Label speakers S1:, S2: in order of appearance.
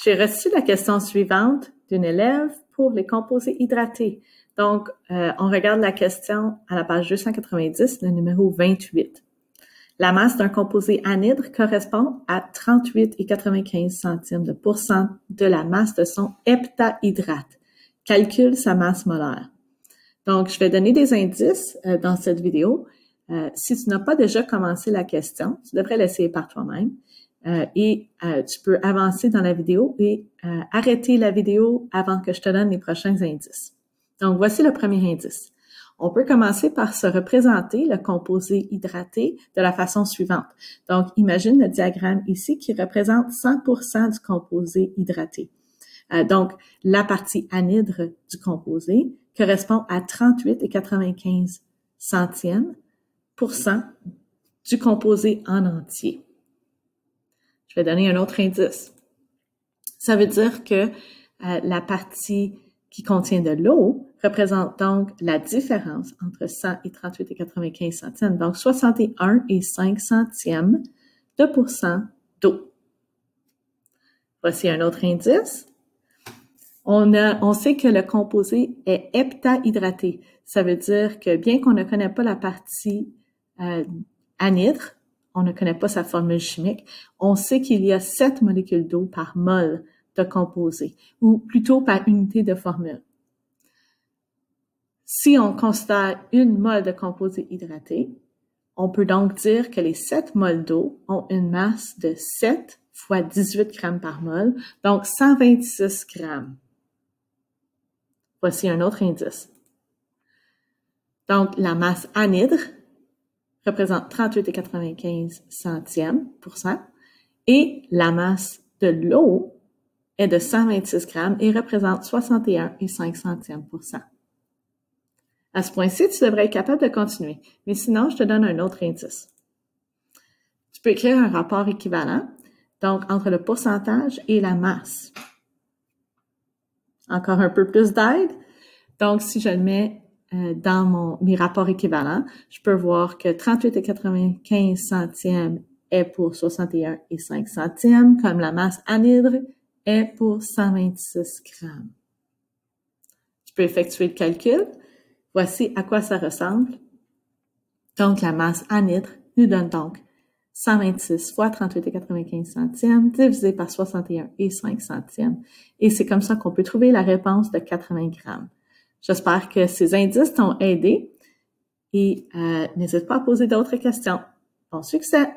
S1: J'ai reçu la question suivante d'une élève pour les composés hydratés. Donc, on regarde la question à la page 290, le numéro 28. La masse d'un composé anhydre correspond à 38,95 centièmes de pourcent de la masse de son heptahydrate. Calcule sa masse molaire. Donc, je vais donner des indices dans cette vidéo. Si tu n'as pas déjà commencé la question, tu devrais l'essayer par toi-même. Tu peux avancer dans la vidéo et arrêter la vidéo avant que je te donne les prochains indices. Donc, voici le premier indice. On peut commencer par se représenter le composé hydraté de la façon suivante. Donc, imagine le diagramme ici qui représente 100% du composé hydraté. Donc, la partie anhydre du composé correspond à 38,95 centièmes % du composé en entier. Je vais donner un autre indice. Ça veut dire que la partie qui contient de l'eau représente donc la différence entre 100 et 38,95 centièmes, donc 61,5 centièmes de % d'eau. Voici un autre indice. On sait que le composé est heptahydraté. Ça veut dire que bien qu'on ne connaît pas la partie anhydre, on ne connaît pas sa formule chimique, on sait qu'il y a 7 molécules d'eau par mol de composé, ou plutôt par unité de formule. Si on considère une mol de composé hydraté, on peut donc dire que les 7 mols d'eau ont une masse de 7 fois 18 grammes par mol, donc 126 grammes. Voici un autre indice. Donc, la masse anhydre représente 38,95 centièmes % et la masse de l'eau est de 126 grammes et représente 61,5 centièmes %. À ce point-ci, tu devrais être capable de continuer, mais sinon, je te donne un autre indice. Tu peux écrire un rapport équivalent, donc entre le pourcentage et la masse. Encore un peu plus d'aide. Donc, si je le mets dans mes rapports équivalents, je peux voir que 38,95 centièmes est pour 61,5 centièmes, comme la masse anhydre est pour 126 grammes. Tu peux effectuer le calcul. Voici à quoi ça ressemble. Donc, la masse anhydre nous donne donc 126 fois 38,95 centièmes divisé par 61,5 centièmes. Et c'est comme ça qu'on peut trouver la réponse de 80 grammes. J'espère que ces indices t'ont aidé et n'hésite pas à poser d'autres questions. Bon succès!